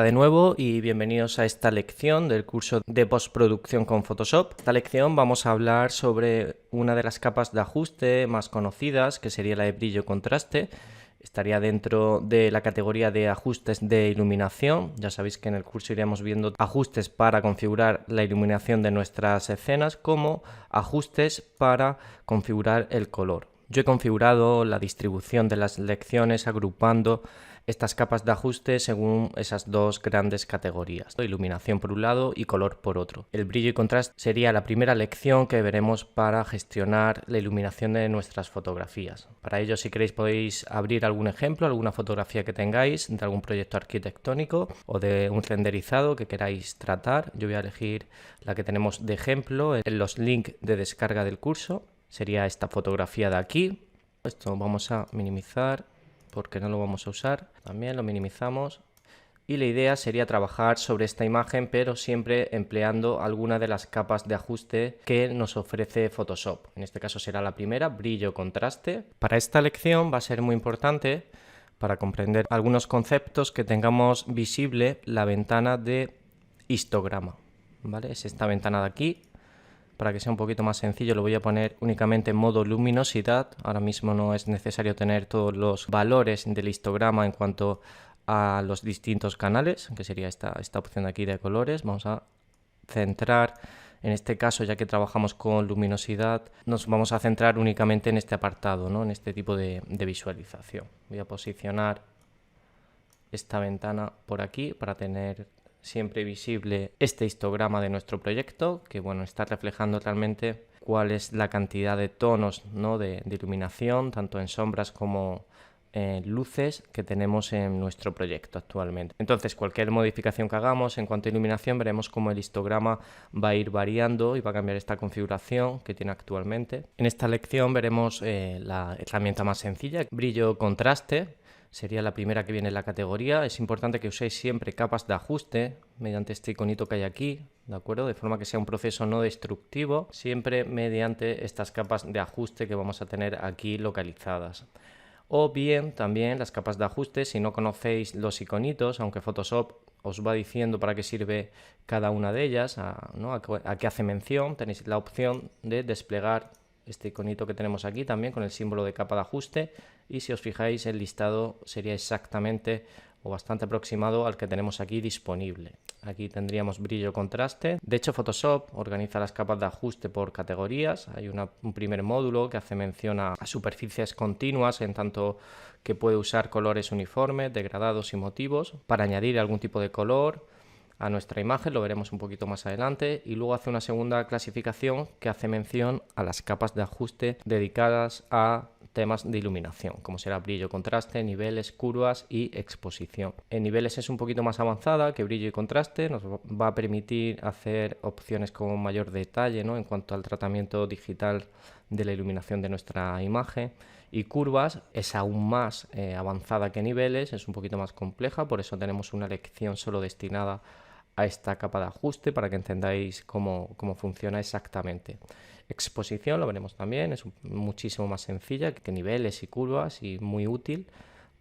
De nuevo y bienvenidos a esta lección del curso de postproducción con Photoshop. Esta lección vamos a hablar sobre una de las capas de ajuste más conocidas, que sería la de brillo contraste. Estaría dentro de la categoría de ajustes de iluminación. Ya sabéis que en el curso iremos viendo ajustes para configurar la iluminación de nuestras escenas, como ajustes para configurar el color. Yo he configurado la distribución de las lecciones agrupando estas capas de ajuste según esas dos grandes categorías, iluminación por un lado y color por otro. El brillo y contraste sería la primera lección que veremos para gestionar la iluminación de nuestras fotografías. Para ello, si queréis, podéis abrir algún ejemplo, alguna fotografía que tengáis de algún proyecto arquitectónico o de un renderizado que queráis tratar. Yo voy a elegir la que tenemos de ejemplo en los links de descarga del curso. Sería esta fotografía de aquí. Esto vamos a minimizar porque no lo vamos a usar. También lo minimizamos. Y la idea sería trabajar sobre esta imagen, pero siempre empleando alguna de las capas de ajuste que nos ofrece Photoshop. En este caso será la primera, brillo contraste. Para esta lección va a ser muy importante para comprender algunos conceptos que tengamos visible la ventana de histograma, ¿vale? Es esta ventana de aquí. Para que sea un poquito más sencillo, lo voy a poner únicamente en modo luminosidad. Ahora mismo no es necesario tener todos los valores del histograma en cuanto a los distintos canales, que sería esta opción de aquí de colores. Vamos a centrar, en este caso, ya que trabajamos con luminosidad, nos vamos a centrar únicamente en este apartado, ¿no? En este tipo de visualización. Voy a posicionar esta ventana por aquí para tener siempre visible este histograma de nuestro proyecto, que bueno, está reflejando realmente cuál es la cantidad de tonos, ¿no? de iluminación, tanto en sombras como en luces, que tenemos en nuestro proyecto actualmente. Entonces, cualquier modificación que hagamos en cuanto a iluminación, veremos cómo el histograma va a ir variando y va a cambiar esta configuración que tiene actualmente. En esta lección veremos la herramienta más sencilla, brillo contraste. Sería la primera que viene en la categoría. Es importante que uséis siempre capas de ajuste mediante este iconito que hay aquí, ¿de acuerdo? De forma que sea un proceso no destructivo, siempre mediante estas capas de ajuste que vamos a tener aquí localizadas. O bien también las capas de ajuste, si no conocéis los iconitos, aunque Photoshop os va diciendo para qué sirve cada una de ellas, ¿no? a qué hace mención, tenéis la opción de desplegar este iconito que tenemos aquí también con el símbolo de capa de ajuste, y si os fijáis el listado sería exactamente o bastante aproximado al que tenemos aquí disponible. Aquí tendríamos brillo contraste. De hecho, Photoshop organiza las capas de ajuste por categorías. Hay un primer módulo que hace mención a superficies continuas, en tanto que puede usar colores uniformes, degradados y motivos para añadir algún tipo de color a nuestra imagen, lo veremos un poquito más adelante, y luego hace una segunda clasificación que hace mención a las capas de ajuste dedicadas a temas de iluminación, como será brillo, contraste, niveles, curvas y exposición. En niveles es un poquito más avanzada que brillo y contraste, nos va a permitir hacer opciones con mayor detalle, ¿no? En cuanto al tratamiento digital de la iluminación de nuestra imagen. Y curvas es aún más avanzada que niveles, es un poquito más compleja, por eso tenemos una lección solo destinada a esta capa de ajuste para que entendáis cómo funciona exactamente. Exposición lo veremos también, es muchísimo más sencilla que niveles y curvas y muy útil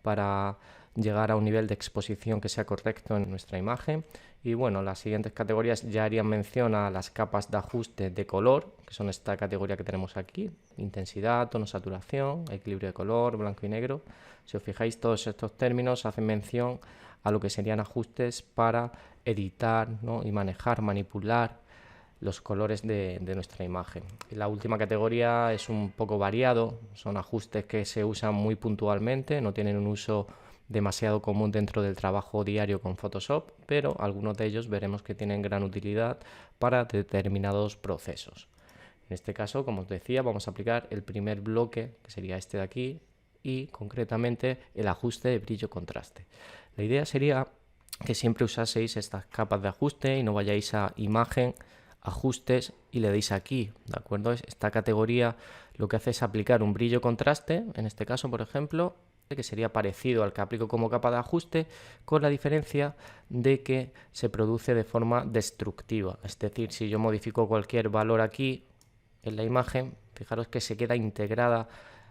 para llegar a un nivel de exposición que sea correcto en nuestra imagen. Y bueno, las siguientes categorías ya harían mención a las capas de ajuste de color, que son esta categoría que tenemos aquí: intensidad, tono, saturación, equilibrio de color, blanco y negro. Si os fijáis, todos estos términos hacen mención a lo que serían ajustes para editar, ¿no? y manejar, manipular los colores de nuestra imagen. Y la última categoría es un poco variado, son ajustes que se usan muy puntualmente, no tienen un uso demasiado común dentro del trabajo diario con Photoshop, pero algunos de ellos veremos que tienen gran utilidad para determinados procesos. En este caso, como os decía, vamos a aplicar el primer bloque, que sería este de aquí, y concretamente el ajuste de brillo contraste. La idea sería que siempre usaseis estas capas de ajuste y no vayáis a imagen, ajustes y le deis aquí, ¿de acuerdo? Esta categoría lo que hace es aplicar un brillo contraste, en este caso, por ejemplo, que sería parecido al que aplico como capa de ajuste, con la diferencia de que se produce de forma destructiva. Es decir, si yo modifico cualquier valor aquí en la imagen, fijaros que se queda integrada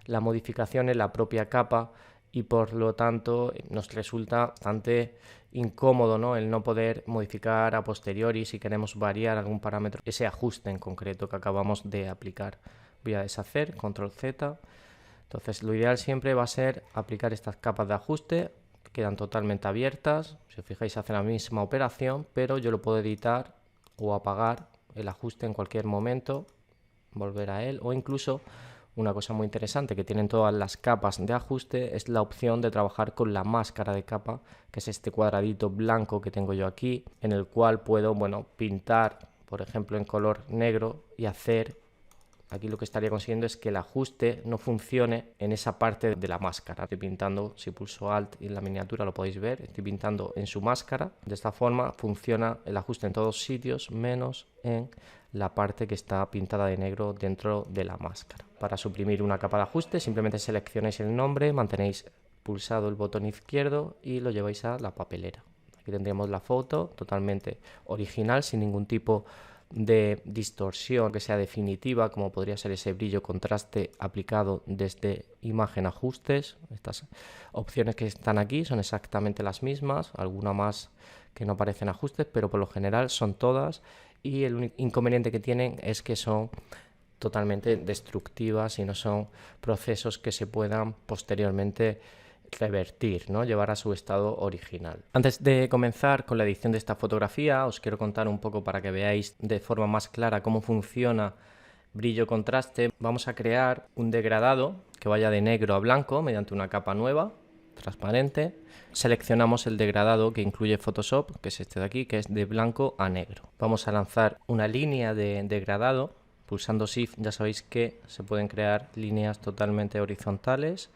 la modificación en la propia capa y por lo tanto nos resulta bastante incómodo, ¿no? El no poder modificar a posteriori si queremos variar algún parámetro, ese ajuste en concreto que acabamos de aplicar. Voy a deshacer, control Z. Entonces lo ideal siempre va a ser aplicar estas capas de ajuste, que quedan totalmente abiertas. Si os fijáis, hacen la misma operación, pero yo lo puedo editar o apagar el ajuste en cualquier momento, volver a él, o incluso una cosa muy interesante que tienen todas las capas de ajuste es la opción de trabajar con la máscara de capa, que es este cuadradito blanco que tengo yo aquí, en el cual puedo, bueno, pintar, por ejemplo, en color negro y hacer... Aquí lo que estaría consiguiendo es que el ajuste no funcione en esa parte de la máscara. Estoy pintando, si pulso Alt y en la miniatura lo podéis ver, estoy pintando en su máscara. De esta forma funciona el ajuste en todos sitios, menos en la parte que está pintada de negro dentro de la máscara. Para suprimir una capa de ajuste, simplemente seleccionáis el nombre, mantenéis pulsado el botón izquierdo y lo lleváis a la papelera. Aquí tendríamos la foto totalmente original, sin ningún tipo de distorsión que sea definitiva, como podría ser ese brillo contraste aplicado desde imagen ajustes. Estas opciones que están aquí son exactamente las mismas, alguna más que no aparecen ajustes, pero por lo general son todas, y el único inconveniente que tienen es que son totalmente destructivas y no son procesos que se puedan posteriormente revertir, ¿no? Llevar a su estado original. Antes de comenzar con la edición de esta fotografía, os quiero contar un poco para que veáis de forma más clara cómo funciona brillo contraste. Vamos a crear un degradado que vaya de negro a blanco mediante una capa nueva, transparente. Seleccionamos el degradado que incluye Photoshop, que es este de aquí, que es de blanco a negro. Vamos a lanzar una línea de degradado. Pulsando Shift ya sabéis que se pueden crear líneas totalmente horizontales.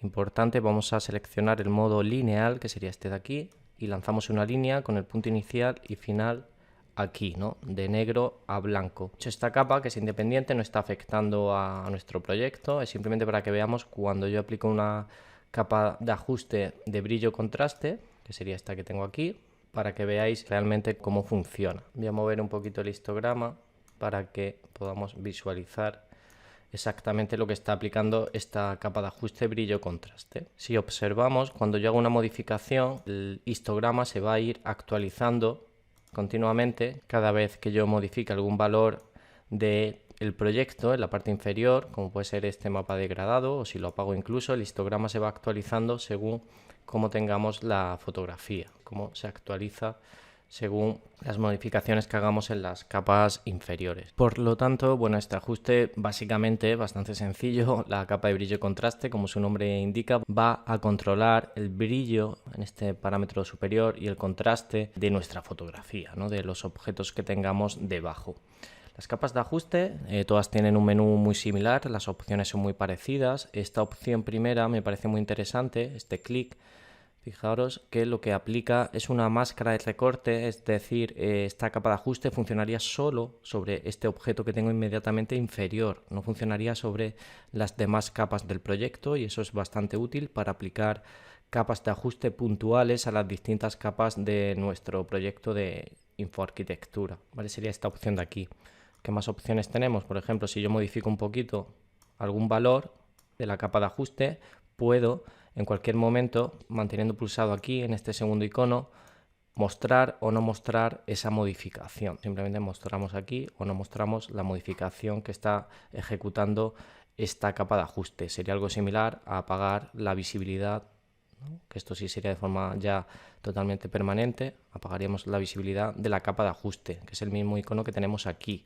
Importante, vamos a seleccionar el modo lineal, que sería este de aquí, y lanzamos una línea con el punto inicial y final aquí, ¿no? De negro a blanco. Esta capa, que es independiente, no está afectando a nuestro proyecto, es simplemente para que veamos cuando yo aplico una capa de ajuste de brillo contraste, que sería esta que tengo aquí, para que veáis realmente cómo funciona. Voy a mover un poquito el histograma para que podamos visualizar exactamente lo que está aplicando esta capa de ajuste brillo contraste. Si observamos, cuando yo hago una modificación, el histograma se va a ir actualizando continuamente cada vez que yo modifique algún valor del proyecto en la parte inferior, como puede ser este mapa degradado, o si lo apago incluso, el histograma se va actualizando según cómo tengamos la fotografía, cómo se actualiza según las modificaciones que hagamos en las capas inferiores. Por lo tanto, bueno, este ajuste básicamente es bastante sencillo. La capa de brillo contraste, como su nombre indica, va a controlar el brillo en este parámetro superior y el contraste de nuestra fotografía, ¿no? De los objetos que tengamos debajo. Las capas de ajuste todas tienen un menú muy similar, las opciones son muy parecidas. Esta opción primera me parece muy interesante, este clic. Fijaros que lo que aplica es una máscara de recorte, es decir, esta capa de ajuste funcionaría solo sobre este objeto que tengo inmediatamente inferior, no funcionaría sobre las demás capas del proyecto, y eso es bastante útil para aplicar capas de ajuste puntuales a las distintas capas de nuestro proyecto de infoarquitectura, ¿vale? Sería esta opción de aquí. ¿Qué más opciones tenemos? Por ejemplo, si yo modifico un poquito algún valor de la capa de ajuste, puedo en cualquier momento, manteniendo pulsado aquí en este segundo icono, mostrar o no mostrar esa modificación. Simplemente mostramos aquí o no mostramos la modificación que está ejecutando esta capa de ajuste. Sería algo similar a apagar la visibilidad, ¿no? Que esto sí sería de forma ya totalmente permanente. Apagaríamos la visibilidad de la capa de ajuste, que es el mismo icono que tenemos aquí.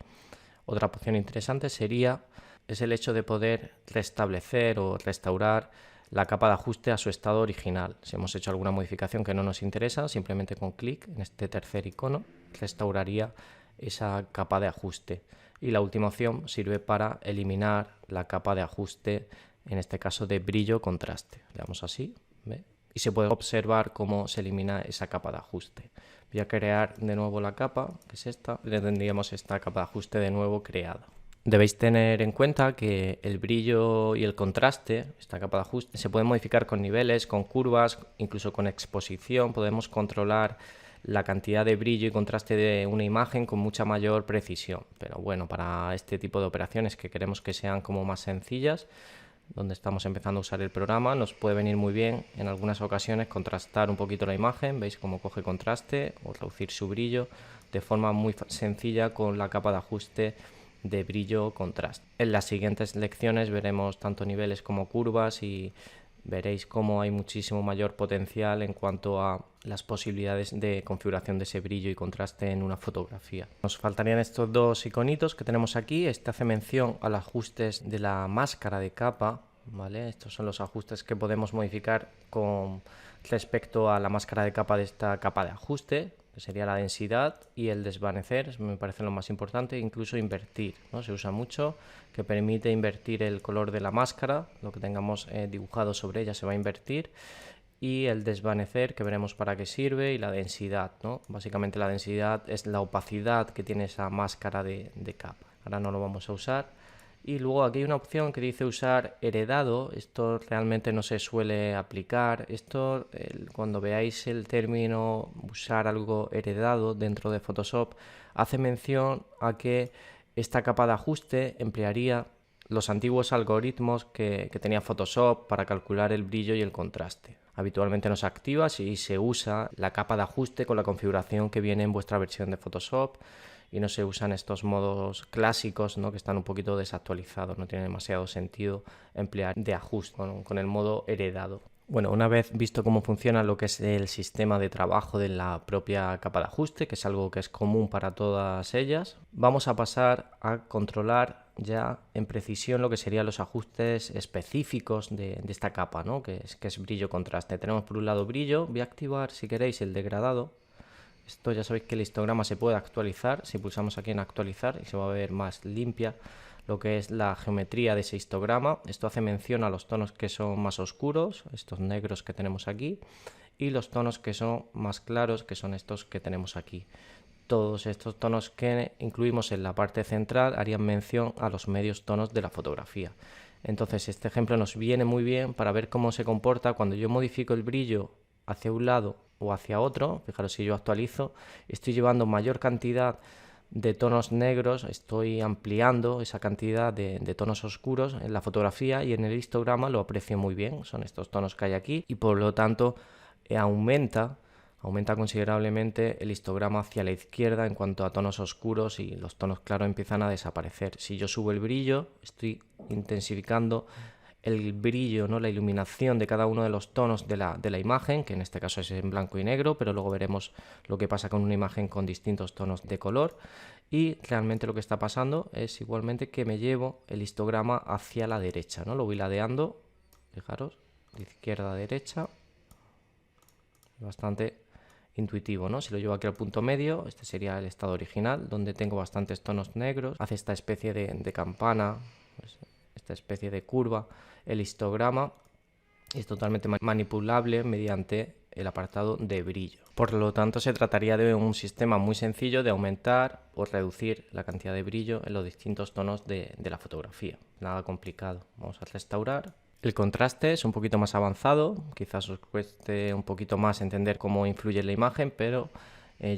Otra opción interesante es el hecho de poder restablecer o restaurar la capa de ajuste a su estado original. Si hemos hecho alguna modificación que no nos interesa, simplemente con clic en este tercer icono restauraría esa capa de ajuste. Y la última opción sirve para eliminar la capa de ajuste, en este caso de brillo contraste. Le damos así, ¿ve? Y se puede observar cómo se elimina esa capa de ajuste. Voy a crear de nuevo la capa, que es esta, y tendríamos esta capa de ajuste de nuevo creada. Debéis tener en cuenta que el brillo y el contraste, esta capa de ajuste, se pueden modificar con niveles, con curvas, incluso con exposición. Podemos controlar la cantidad de brillo y contraste de una imagen con mucha mayor precisión. Pero bueno, para este tipo de operaciones que queremos que sean como más sencillas, donde estamos empezando a usar el programa, nos puede venir muy bien en algunas ocasiones contrastar un poquito la imagen, veis cómo coge contraste o reducir su brillo de forma muy sencilla con la capa de ajuste de brillo contraste. En las siguientes lecciones veremos tanto niveles como curvas y veréis cómo hay muchísimo mayor potencial en cuanto a las posibilidades de configuración de ese brillo y contraste en una fotografía. Nos faltarían estos dos iconitos que tenemos aquí. Este hace mención a los ajustes de la máscara de capa, ¿vale? Estos son los ajustes que podemos modificar con respecto a la máscara de capa de esta capa de ajuste, que sería la densidad y el desvanecer, me parece lo más importante, incluso invertir, ¿no? Se usa mucho, que permite invertir el color de la máscara, lo que tengamos dibujado sobre ella se va a invertir, y el desvanecer, que veremos para qué sirve, y la densidad, ¿no? Básicamente la densidad es la opacidad que tiene esa máscara de capa. Ahora no lo vamos a usar. Y luego aquí hay una opción que dice usar heredado. Esto realmente no se suele aplicar. Esto, cuando veáis el término usar algo heredado dentro de Photoshop, hace mención a que esta capa de ajuste emplearía los antiguos algoritmos que tenía Photoshop para calcular el brillo y el contraste. Habitualmente no se activa si se usa la capa de ajuste con la configuración que viene en vuestra versión de Photoshop y no se usan estos modos clásicos, ¿no? Que están un poquito desactualizados, no tiene demasiado sentido emplear de ajuste con el modo heredado. Bueno, una vez visto cómo funciona lo que es el sistema de trabajo de la propia capa de ajuste, que es algo que es común para todas ellas, vamos a pasar a controlar ya en precisión lo que serían los ajustes específicos de esta capa, ¿no? que es brillo contraste. Tenemos por un lado brillo, voy a activar si queréis el degradado. Esto ya sabéis que el histograma se puede actualizar, si pulsamos aquí en actualizar y se va a ver más limpia lo que es la geometría de ese histograma. Esto hace mención a los tonos que son más oscuros, estos negros que tenemos aquí, y los tonos que son más claros, que son estos que tenemos aquí. Todos estos tonos que incluimos en la parte central harían mención a los medios tonos de la fotografía. Entonces este ejemplo nos viene muy bien para ver cómo se comporta cuando yo modifico el brillo hacia un lado o hacia otro. Fijaros, si yo actualizo, estoy llevando mayor cantidad de tonos negros, estoy ampliando esa cantidad de tonos oscuros en la fotografía, y en el histograma lo aprecio muy bien, son estos tonos que hay aquí, y por lo tanto aumenta considerablemente el histograma hacia la izquierda en cuanto a tonos oscuros, y los tonos claros empiezan a desaparecer. Si yo subo el brillo, estoy intensificando el brillo, ¿no? La iluminación de cada uno de los tonos de la imagen, que en este caso es en blanco y negro, pero luego veremos lo que pasa con una imagen con distintos tonos de color. Y realmente lo que está pasando es igualmente que me llevo el histograma hacia la derecha, ¿no? Lo voy ladeando, fijaros, de izquierda a derecha, bastante intuitivo, ¿no? Si lo llevo aquí al punto medio, este sería el estado original, donde tengo bastantes tonos negros, hace esta especie de campana, pues, esta especie de curva. El histograma es totalmente manipulable mediante el apartado de brillo. Por lo tanto, se trataría de un sistema muy sencillo de aumentar o reducir la cantidad de brillo en los distintos tonos de la fotografía. Nada complicado. Vamos a restaurar. El contraste es un poquito más avanzado, quizás os cueste un poquito más entender cómo influye en la imagen, pero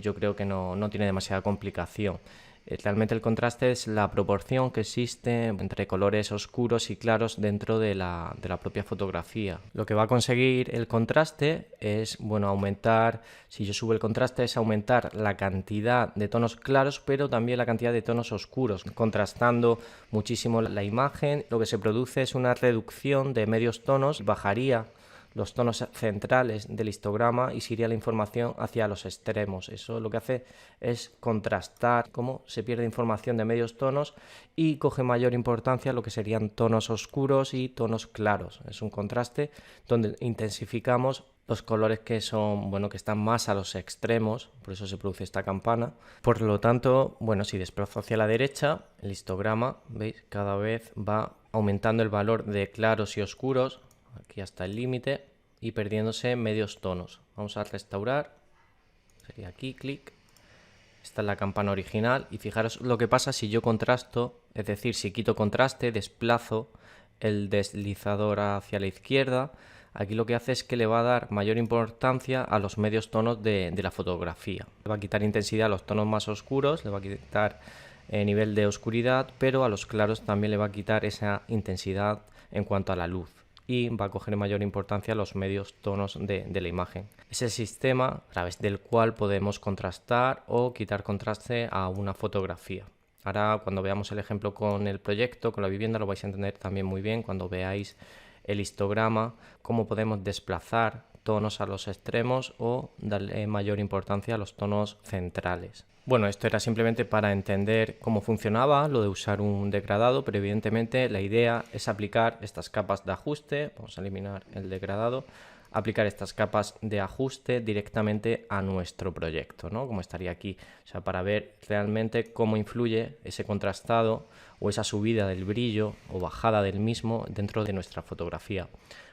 yo creo que no tiene demasiada complicación. Realmente el contraste es la proporción que existe entre colores oscuros y claros dentro de la propia fotografía. Lo que va a conseguir el contraste es, bueno, aumentar, si yo subo el contraste, es aumentar la cantidad de tonos claros, pero también la cantidad de tonos oscuros, contrastando muchísimo la imagen. Lo que se produce es una reducción de medios tonos, bajaría los tonos centrales del histograma y se iría la información hacia los extremos. Eso lo que hace es contrastar cómo se pierde información de medios tonos y coge mayor importancia lo que serían tonos oscuros y tonos claros. Es un contraste donde intensificamos los colores que son, bueno, que están más a los extremos, por eso se produce esta campana. Por lo tanto, bueno, si desplazo hacia la derecha, el histograma, veis, cada vez va aumentando el valor de claros y oscuros, aquí hasta el límite, y perdiéndose medios tonos. Vamos a restaurar, sería aquí, clic. Esta es la campana original y fijaros lo que pasa si yo contrasto, es decir, si quito contraste, desplazo el deslizador hacia la izquierda. Aquí lo que hace es que le va a dar mayor importancia a los medios tonos de la fotografía. Le va a quitar intensidad a los tonos más oscuros, le va a quitar nivel de oscuridad, pero a los claros también le va a quitar esa intensidad en cuanto a la luz, y va a coger mayor importancia los medios tonos de la imagen. Es el sistema a través del cual podemos contrastar o quitar contraste a una fotografía. Ahora, cuando veamos el ejemplo con el proyecto, con la vivienda, lo vais a entender también muy bien cuando veáis el histograma, cómo podemos desplazar tonos a los extremos o darle mayor importancia a los tonos centrales. Bueno, esto era simplemente para entender cómo funcionaba lo de usar un degradado, pero evidentemente la idea es aplicar estas capas de ajuste. Vamos a eliminar el degradado. Aplicar estas capas de ajuste directamente a nuestro proyecto, ¿no? Como estaría aquí, o sea, para ver realmente cómo influye ese contrastado o esa subida del brillo o bajada del mismo dentro de nuestra fotografía.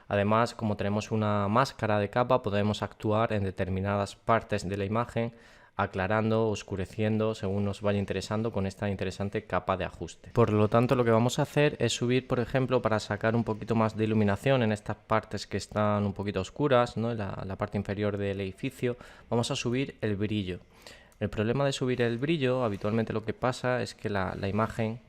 Además, como tenemos una máscara de capa, podemos actuar en determinadas partes de la imagen, aclarando, oscureciendo, según nos vaya interesando con esta interesante capa de ajuste. Por lo tanto, lo que vamos a hacer es subir, por ejemplo, para sacar un poquito más de iluminación en estas partes que están un poquito oscuras, ¿no? En la parte inferior del edificio, vamos a subir el brillo. El problema de subir el brillo, habitualmente lo que pasa es que la imagen,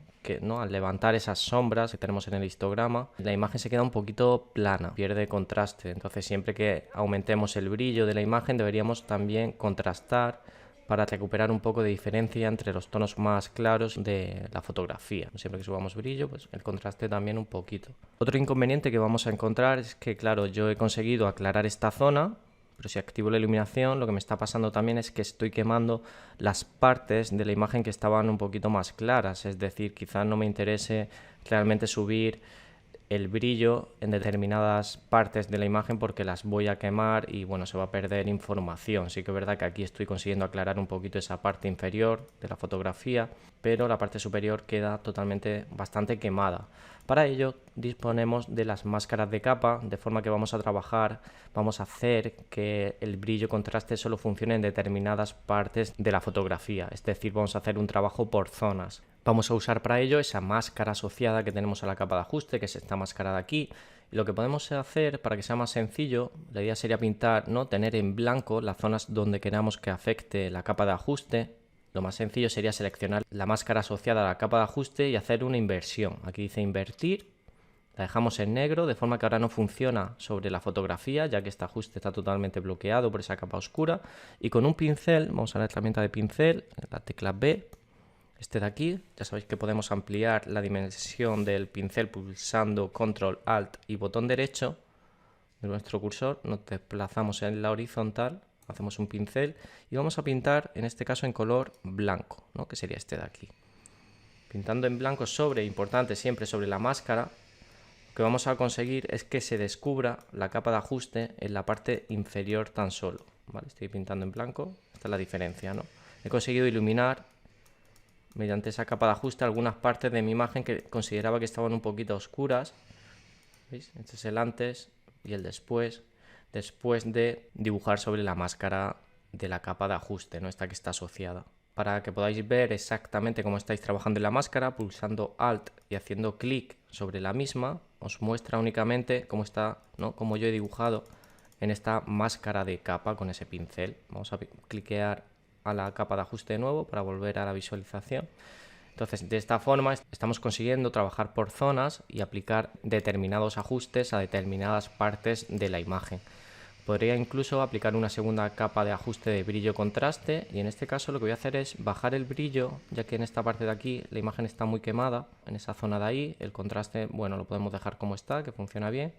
¿no? Al levantar esas sombras que tenemos en el histograma, la imagen se queda un poquito plana, pierde contraste. Entonces, siempre que aumentemos el brillo de la imagen, deberíamos también contrastar para recuperar un poco de diferencia entre los tonos más claros de la fotografía. Siempre que subamos brillo, pues el contraste también un poquito. Otro inconveniente que vamos a encontrar es que, claro, yo he conseguido aclarar esta zona, pero si activo la iluminación, lo que me está pasando también es que estoy quemando las partes de la imagen que estaban un poquito más claras. Es decir, quizás no me interese realmente subir el brillo en determinadas partes de la imagen porque las voy a quemar y bueno, se va a perder información. Sí que es verdad que aquí estoy consiguiendo aclarar un poquito esa parte inferior de la fotografía, pero la parte superior queda totalmente bastante quemada. Para ello disponemos de las máscaras de capa, de forma que vamos a trabajar, vamos a hacer que el brillo contraste solo funcione en determinadas partes de la fotografía, es decir, vamos a hacer un trabajo por zonas. Vamos a usar para ello esa máscara asociada que tenemos a la capa de ajuste, que es esta máscara de aquí. Y lo que podemos hacer para que sea más sencillo, la idea sería pintar, ¿no? Tener en blanco las zonas donde queramos que afecte la capa de ajuste. Lo más sencillo sería seleccionar la máscara asociada a la capa de ajuste y hacer una inversión. Aquí dice invertir, la dejamos en negro, de forma que ahora no funciona sobre la fotografía, ya que este ajuste está totalmente bloqueado por esa capa oscura. Y con un pincel, vamos a la herramienta de pincel, la tecla B, este de aquí, ya sabéis que podemos ampliar la dimensión del pincel pulsando Control, Alt y botón derecho de nuestro cursor. Nos desplazamos en la horizontal, hacemos un pincel y vamos a pintar, en este caso en color blanco, ¿no? Que sería este de aquí. Pintando en blanco sobre, importante siempre sobre la máscara, lo que vamos a conseguir es que se descubra la capa de ajuste en la parte inferior tan solo. ¿Vale? Estoy pintando en blanco, esta es la diferencia, ¿no? He conseguido iluminar mediante esa capa de ajuste algunas partes de mi imagen que consideraba que estaban un poquito oscuras. ¿Veis? Este es el antes y el después de dibujar sobre la máscara de la capa de ajuste, ¿no? Esta que está asociada. Para que podáis ver exactamente cómo estáis trabajando en la máscara, pulsando Alt y haciendo clic sobre la misma, os muestra únicamente cómo está, ¿no? Cómo yo he dibujado en esta máscara de capa con ese pincel. Vamos a cliquear a la capa de ajuste de nuevo para volver a la visualización. Entonces, de esta forma estamos consiguiendo trabajar por zonas y aplicar determinados ajustes a determinadas partes de la imagen. Podría incluso aplicar una segunda capa de ajuste de brillo contraste, y en este caso lo que voy a hacer es bajar el brillo, ya que en esta parte de aquí la imagen está muy quemada, en esa zona de ahí. El contraste, bueno, lo podemos dejar como está, que funciona bien.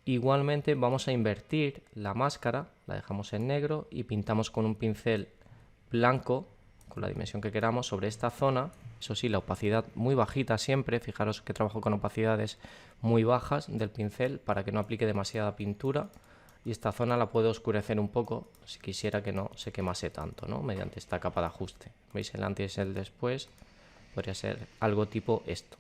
Igualmente vamos a invertir la máscara, la dejamos en negro y pintamos con un pincel blanco con la dimensión que queramos sobre esta zona. Eso sí, la opacidad muy bajita siempre. Fijaros que trabajo con opacidades muy bajas del pincel para que no aplique demasiada pintura, y esta zona la puedo oscurecer un poco si quisiera que no se quemase tanto, ¿no? Mediante esta capa de ajuste. ¿Veis? El antes y el después podría ser algo tipo esto.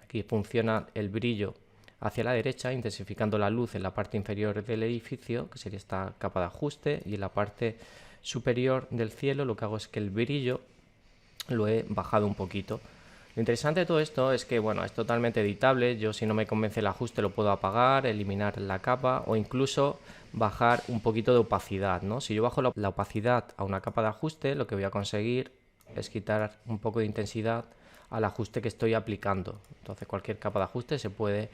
Aquí funciona el brillo hacia la derecha, intensificando la luz en la parte inferior del edificio, que sería esta capa de ajuste, y en la parte superior del cielo lo que hago es que el brillo lo he bajado un poquito. Lo interesante de todo esto es que, bueno, es totalmente editable. Yo, si no me convence el ajuste, lo puedo apagar, eliminar la capa o incluso bajar un poquito de opacidad, ¿no? Si yo bajo la opacidad a una capa de ajuste, lo que voy a conseguir es quitar un poco de intensidad al ajuste que estoy aplicando. Entonces cualquier capa de ajuste se puede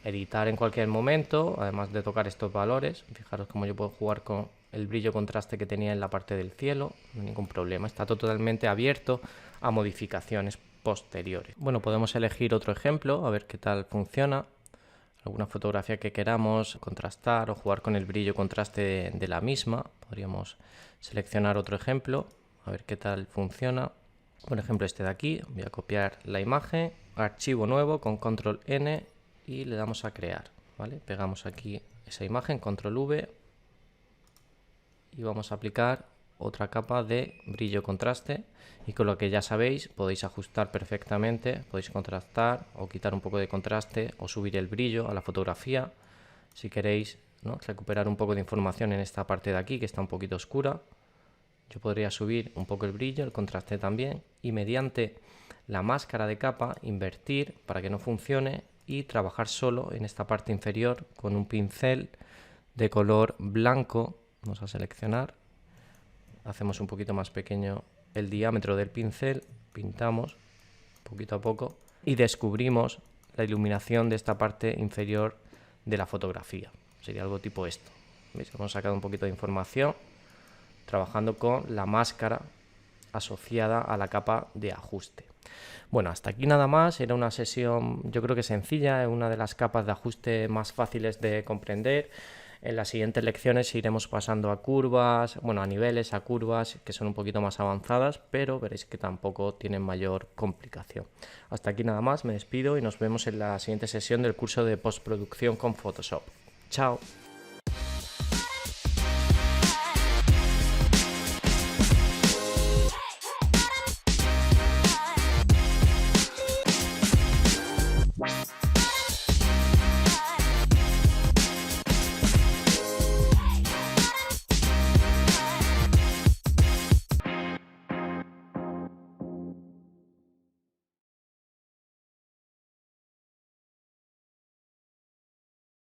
editar en cualquier momento, además de tocar estos valores. Fijaros cómo yo puedo jugar con el brillo contraste que tenía en la parte del cielo, no hay ningún problema, está totalmente abierto a modificaciones posteriores. Bueno, podemos elegir otro ejemplo, a ver qué tal funciona. Alguna fotografía que queramos contrastar o jugar con el brillo contraste de la misma. Podríamos seleccionar otro ejemplo, a ver qué tal funciona. Por ejemplo, este de aquí. Voy a copiar la imagen, archivo nuevo con control N y le damos a crear, ¿vale? Pegamos aquí esa imagen, control V, y vamos a aplicar otra capa de brillo contraste, y con lo que ya sabéis podéis ajustar perfectamente, podéis contrastar o quitar un poco de contraste o subir el brillo a la fotografía. Si queréis, ¿no?, recuperar un poco de información en esta parte de aquí que está un poquito oscura, yo podría subir un poco el brillo, el contraste también, y mediante la máscara de capa invertir para que no funcione y trabajar solo en esta parte inferior con un pincel de color blanco. Vamos a seleccionar, hacemos un poquito más pequeño el diámetro del pincel, pintamos poquito a poco y descubrimos la iluminación de esta parte inferior de la fotografía. Sería algo tipo esto. ¿Veis? Hemos sacado un poquito de información trabajando con la máscara asociada a la capa de ajuste. Bueno, hasta aquí nada más. Era una sesión, yo creo que sencilla, es una de las capas de ajuste más fáciles de comprender. En las siguientes lecciones iremos pasando a curvas, a niveles, a curvas que son un poquito más avanzadas, pero veréis que tampoco tienen mayor complicación. Hasta aquí nada más, me despido y nos vemos en la siguiente sesión del curso de postproducción con Photoshop. Chao.